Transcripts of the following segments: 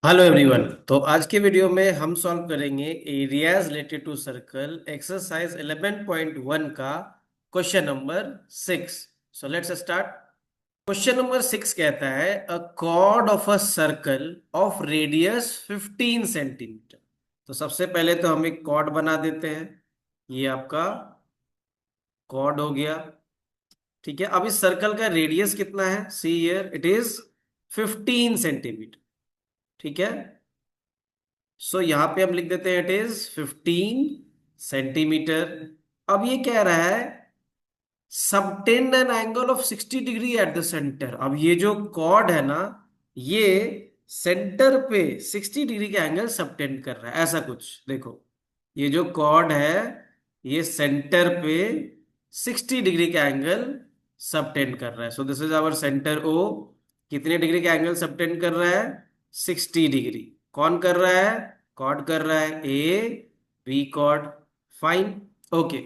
Hello everyone. तो आज के वीडियो में हम सॉल्व करेंगे areas related to circle exercise 11.1 का question number 6। So let's start. Question number 6 कहता है a chord of a circle of radius 15 centimetre. तो सबसे पहले तो हम एक कॉर्ड बना देते हैं। ये आपका कॉर्ड हो गया। ठीक है, अब इस सर्कल का रेडियस कितना है? See here it is 15 centimetre. ठीक है, सो यहां पे हम लिख देते हैं इट इज 15 सेंटीमीटर। अब ये कह रहा है subtend an angle of 60 degree at the centre. अब ये जो कॉर्ड है ना, ये सेंटर पे 60 डिग्री का एंगल सबटेंड कर रहा है, ऐसा कुछ देखो। ये जो कॉर्ड है ये सेंटर पे 60 डिग्री का एंगल सबटेंड कर रहा है। So this is our centre O. कितने डिग्री का एंगल सबटेंड कर रहा है? 60 डिग्री। कौन कर रहा है? कॉर्ड कर रहा है, A B chord. Fine, okay.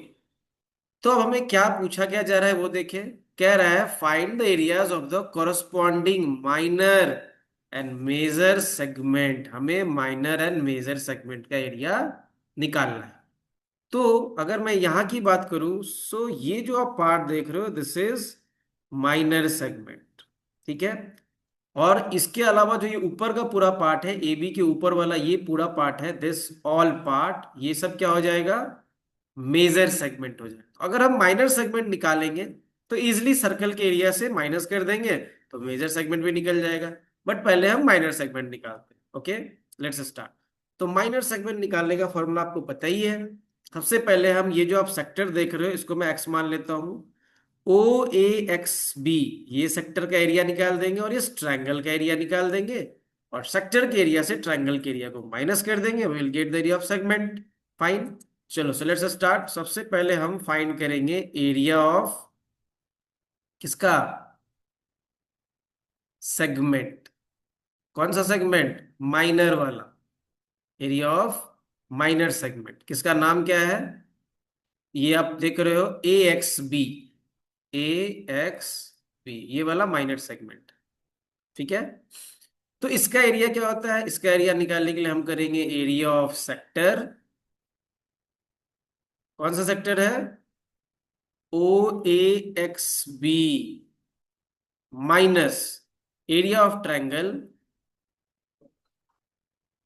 तो अब हमें क्या पूछा क्या जा रहा है वो देखें। कह रहा है find the areas of the corresponding minor and major segment. हमें माइनर एंड मेजर सेगमेंट का एरिया निकालना है। तो अगर मैं यहां की बात करूं, सो ये जो आप पार्ट देख रहे हो दिस इज माइनर सेगमेंट। ठीक है, और इसके अलावा जो ये ऊपर का पूरा पार्ट है, ए बी के ऊपर वाला ये पूरा पार्ट है, दिस ऑल पार्ट, ये सब क्या हो जाएगा? मेजर सेगमेंट हो जाएगा। तो अगर हम माइनर सेगमेंट निकालेंगे तो इजिली सर्कल के एरिया से माइनस कर देंगे तो मेजर सेगमेंट भी निकल जाएगा। बट पहले हम माइनर सेगमेंट निकालते हैं। Okay, let's start. तो माइनर सेगमेंट निकालने का फॉर्मूला आपको पता ही है। सबसे पहले हम ये जो आप सेक्टर देख रहे हो इसको मैं एक्स मान लेता हूं। ओ ए एक्स बी, ये सेक्टर का एरिया निकाल देंगे और इस ट्रायंगल का एरिया निकाल देंगे। और सेक्टर के एरिया से ट्रायंगल के एरिया को माइनस कर देंगे, we will get the area of segment. Fine, चलो सो लेट्स स्टार्ट। सबसे पहले हम फाइंड करेंगे एरिया ऑफ किसका? सेगमेंट। कौन सा सेगमेंट? माइनर वाला। एरिया ऑफ माइनर सेगमेंट, किसका नाम क्या है? ये आप देख रहे हो ए एक्स बी। ए एक्स बी ये वाला माइनर सेगमेंट। ठीक है, तो इसका एरिया क्या होता है? इसका एरिया निकालने के लिए हम करेंगे एरिया ऑफ सेक्टर। कौन सा सेक्टर है? O A X B minus area of triangle.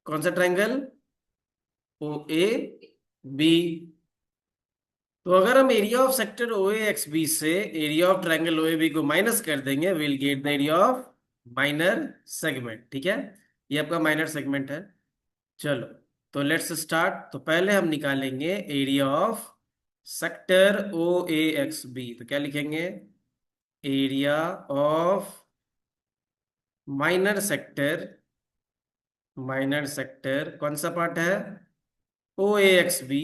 कौन सा ट्रायंगल? O A B. तो अगर हम area of sector O A X B से area of triangle O A B को माइनस कर देंगे, will get the area of minor segment. ठीक है, ये आपका माइनर सेगमेंट है। चलो, तो लेट्स स्टार्ट। तो पहले हम निकालेंगे area of sector O A X B. तो क्या लिखेंगे? Area of minor sector. Minor sector कौन सा पार्ट है? O A X B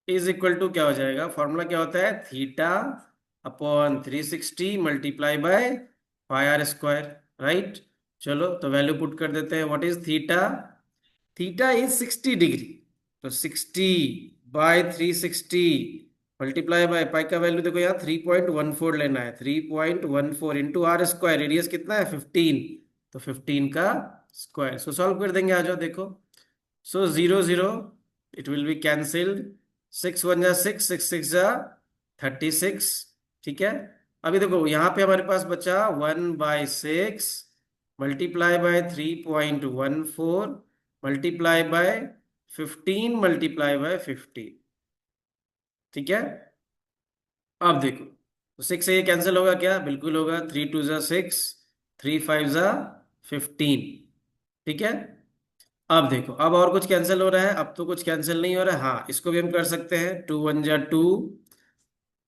is equal to क्या हो जाएगा? फॉर्मूला क्या होता है? Theta upon 360 multiply by pi r square. Right, चलो तो वैल्यू पुट कर देते हैं। What is theta? Theta is 60 degree. तो 60 बाय 360 मल्टीप्लाई बाय पाई का वैल्यू देखो यहाँ 3.14 लेना है। 3.14 इंटू आर स्क्वायर, रेडियस कितना है? 15। तो 15 का स्क्वायर। सो सॉल्व कर देंगे, आ जाओ देखो। सो 0 0 इट विल बी कैंसिल्ड। 6 1 जा 6, 6 6 जा 36। ठीक है, अभी देखो यहाँ पे हमारे पास बचा 1/6 multiply by 3.14 multiply by 15 multiply by 15। ठीक है, अब देखो तो 6 से ये कैंसिल होगा क्या? बिल्कुल होगा। 3 2 जा 6, 3 5 जा 15। ठीक है, अब देखो अब और कुछ कैंसिल हो रहा है? अब तो कुछ कैंसिल नहीं हो रहा है। हाँ, इसको भी हम कर सकते हैं। 2 1 जा 2,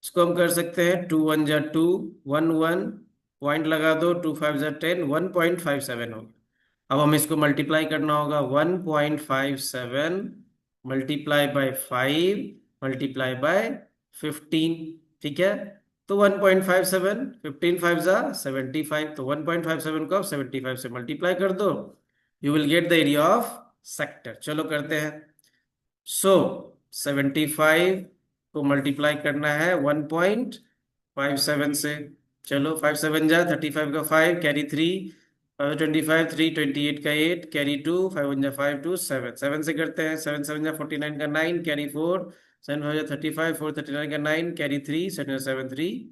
इसको हम कर सकते हैं 2 1 जा 2, 1 1 पॉइंट लगा दो, 2 5 जा 10, 1.57 होगा। अब हमें इसको मल्टीप्लाई करना होगा। 1.57 मल्टीप्लाई बाय 5 मल्टीप्लाई बाय 15। ठीक है, तो 1.57, 15 5 जा 75। तो 1.57 को आप 75 से मल्टीप्लाई कर दो, you will get the area of sector. चलो करते हैं। सो 75 को मल्टीप्लाई करना है 1.57 से। चलो 5 7 जा 35 का 5 कैरी 3, 25 3 28 का 8 कैरी 2 5 1 जा 5 2 7 7 से करते हैं 7 7 जा 49 का 9 कैरी 4 7 5 जा 35 4 39 का 9 कैरी 3 7 7 3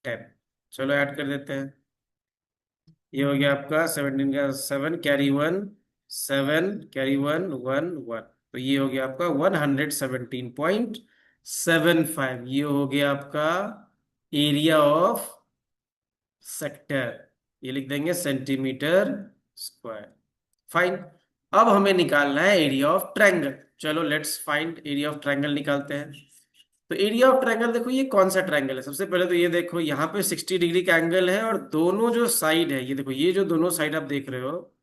10। चलो ऐड कर देते हैं। ये हो गया आपका 17 का 7 कैरी 1 7 कैरी 1 1 1। तो ये हो गया आपका 117.75। ये हो गया आपका एरिया ऑफ सेक्टर। ये लिख देंगे सेंटीमीटर स्क्वायर। फाइन। अब हमें निकालना है एरिया ऑफ ट्रायंगल। चलो let's find area of triangle निकालते हैं। तो एरिया ऑफ ट्रायंगल देखो ये कौन सा ट्रायंगल है। सबसे पहले तो ये देखो यहाँ पे 60 डिग्री का एंगल है और दोनों जो साइड है ये देखो, ये जो दोनों साइड आप देख रहे हो,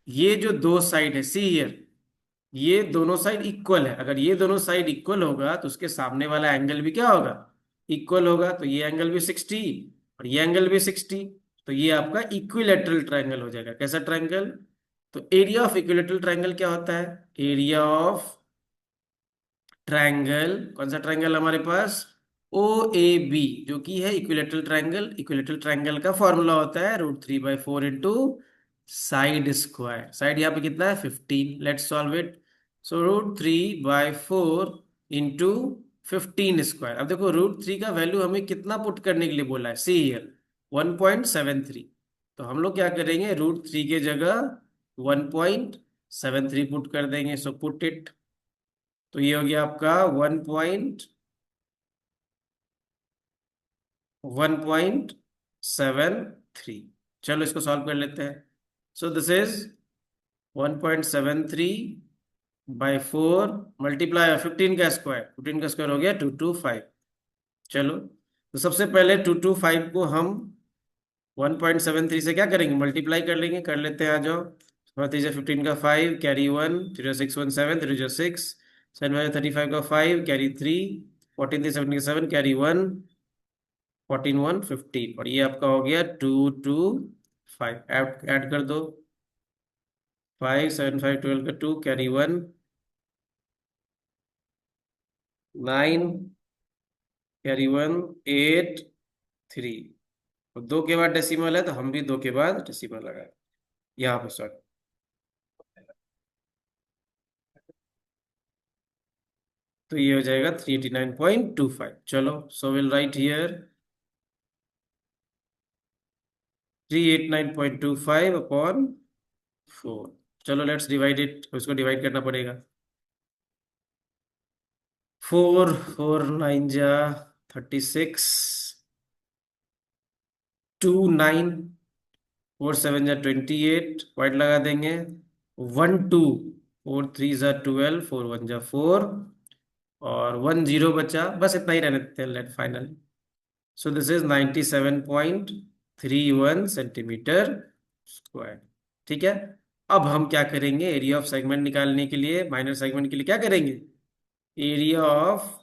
ये जो दो साइड है सी हियर, ये दोनों साइड इक्वल है। अगर ये दोनों साइड इक्वल होगा तो उसके सामने वाला एंगल भी क्या होगा, इक्वल होगा। तो ये एंगल भी 60 और ये एंगल भी 60। तो ये आपका इक्विलेटरल ट्रायंगल हो जाएगा। कैसा ट्रायंगल? तो एरिया ऑफ इक्विलेटरल ट्रायंगल क्या होता है? एरिया ऑफ ट्रायंगल, कौन सा ट्रायंगल हमारे पास? ओ ए बी, जो कि है इक्विलेटरल ट्रायंगल। इक्विलेटरल ट्रायंगल का फॉर्मूला होता है √3/4 इंटू साइड स्क्वायर। साइड यहाँ पे कितना है? 15। Let's solve it. So √3/4 into 15 square. अब देखो √3 का वैल्यू हमें कितना पुट करने के लिए बोला है? See here 1.73। तो हम लोग क्या करेंगे, √3 के जगह 1.73 पुट कर देंगे। So put it. तो ये हो गया आपका 1.73। चलो इसको सॉल्व कर लेते हैं। सो दिस इज 1.73/4 मल्टीप्लाई 15 का स्क्वायर हो गया 225। चलो तो सबसे पहले 225 को हम 1.73 से क्या करेंगे, मल्टीप्लाई कर लेंगे। कर लेते हैं, आ जाओ। 15 का 5 कैरी 1 3 6 1 7 3 6 7 35 का 5 कैरी 3 14 3 7 का 7 कैरी 1 14 1 15। और ये आपका हो गया 225। ऐड कर दो। 5 7 5 12 का 2 कैरी 1 9 कैरी 1 8 3। तो दो के बाद डेसिमल है तो हम भी दो के बाद डेसिमल लगाए यहाँ पे। सॉरी, तो ये हो जाएगा 389.25। चलो सो विल राइट हियर 389.25/4। चलो लेट्स डिवाइड इट। उसको डिवाइड करना पड़ेगा। 4 4 9 जा 36, 2 9, 4 7 जा 28, पॉइंट लगा देंगे। 1 2, 4 3 जा 12, 4 1 जा 4 और 1 0 बचा। बस इतना ही रहने देते हैं। Let final. So this is 97.31 centimetre square. ठीक है। अब हम क्या करेंगे, एरिया ऑफ सेगमेंट निकालने के लिए, माइनर सेगमेंट के लिए क्या करेंगे, एरिया ऑफ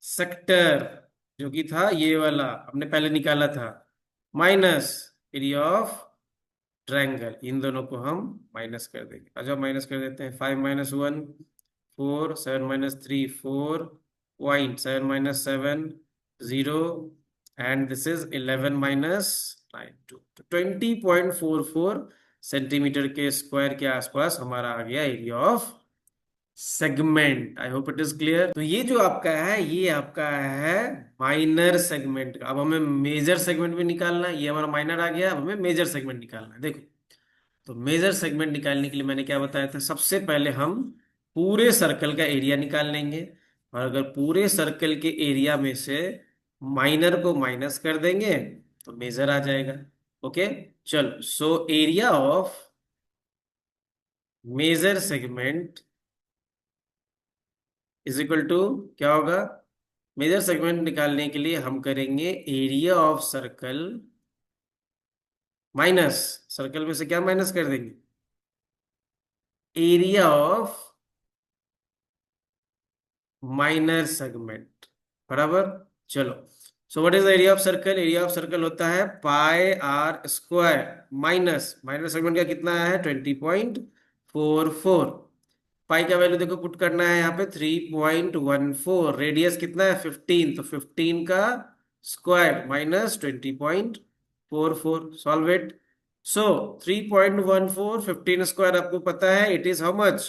सेक्टर, जो कि था ये वाला हमने पहले निकाला था, माइनस एरिया ऑफ ट्रायंगल। इन दोनों को हम माइनस कर देंगे। अच्छा माइनस कर देते हैं। 5 - 1 4 7 - 3 4 पॉइंट 7 - 7 0 एंड दिस इज 11 - 9 2। तो 20.44 सेंटीमीटर के स्क्वायर के आसपास हमारा आ गया area of segment. I hope it is clear. तो ये जो आपका है ये आपका है माइनर सेगमेंट का। अब हमें मेजर सेगमेंट भी निकालना है। ये हमारा माइनर आ गया, अब हमें मेजर सेगमेंट निकालना है। देखो, तो मेजर सेगमेंट निकालने के लिए मैंने क्या बताया था, सबसे पहले हम पूरे सर्कल का एरिया निकाल लेंगे। और अगर पूरे सर्कल के एरिया में से माइनर को माइनस कर देंगे तो मेजर आ जाएगा। ओके। चलो so area of major segment is equal to क्या होगा, मेजर सेगमेंट निकालने के लिए हम करेंगे area of circle minus, circle में से क्या माइनस कर देंगे, एरिया ऑफ माइनर सेगमेंट, बराबर। चलो so what is the area of circle? Area of circle होता है πr² माइनस माइनर सेगमेंट का कितना है 20.44। पाई का वैल्यू देखो पुट करना है यहाँ पे 3.14। रेडियस कितना है 15, तो 15 का square minus 20.44. Solve it. So 3.14 15 square आपको पता है, it is how much?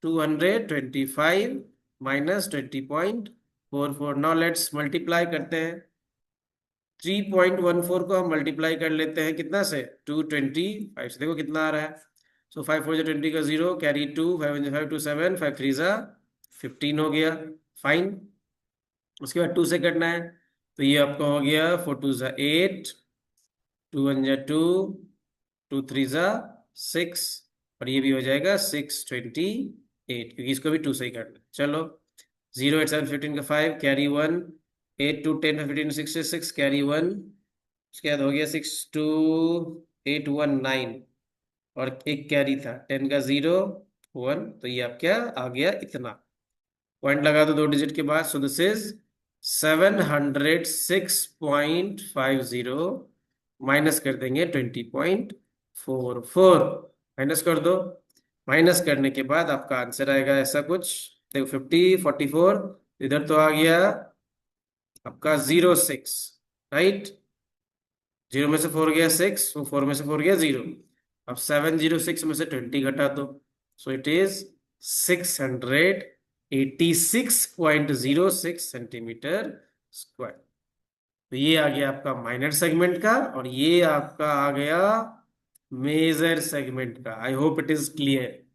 225 minus 20.44. Now let's multiply करते हैं. 3.14 को हम मल्टीप्लाई कर लेते हैं कितना से? 225 से. देखो कितना आ रहा है. सो 5 4 20 का 0, कैरी 2, 5 5 2 7, 5 3 15 हो गया. फाइन. उसके बाद 2 से करना है, तो ये आपका हो गया 4 2 8, 2 1 2, 2 3 6, और ये भी हो जाएगा 628, क्योंकि इसको भी 2 से ही करना है. चलो 0 8 7 15 का 5, कैरी 1, 8 2 10 15 66, कैरी 1. उसके बाद हो गया 6 2 8 1 9, और एक कैरी था 10 का 0 1, तो ये आप क्या आ गया इतना. पॉइंट लगा दो 2 डिजिट के बाद. सो दिस इज 706.50, माइनस कर देंगे 20.44. माइनस कर दो. माइनस करने के बाद आपका आंसर आएगा ऐसा कुछ. देखो 50 44, इधर तो आ गया आपका 06, राइट. 0 में से 4 गया 6, वो 4 में से 4 गया 0. अब 706 में से 20 घटा दो, so it is 686.06 centimetre square. तो ये आ गया आपका माइनर सेगमेंट का, और ये आपका आ गया मेजर सेगमेंट का. I hope it is clear.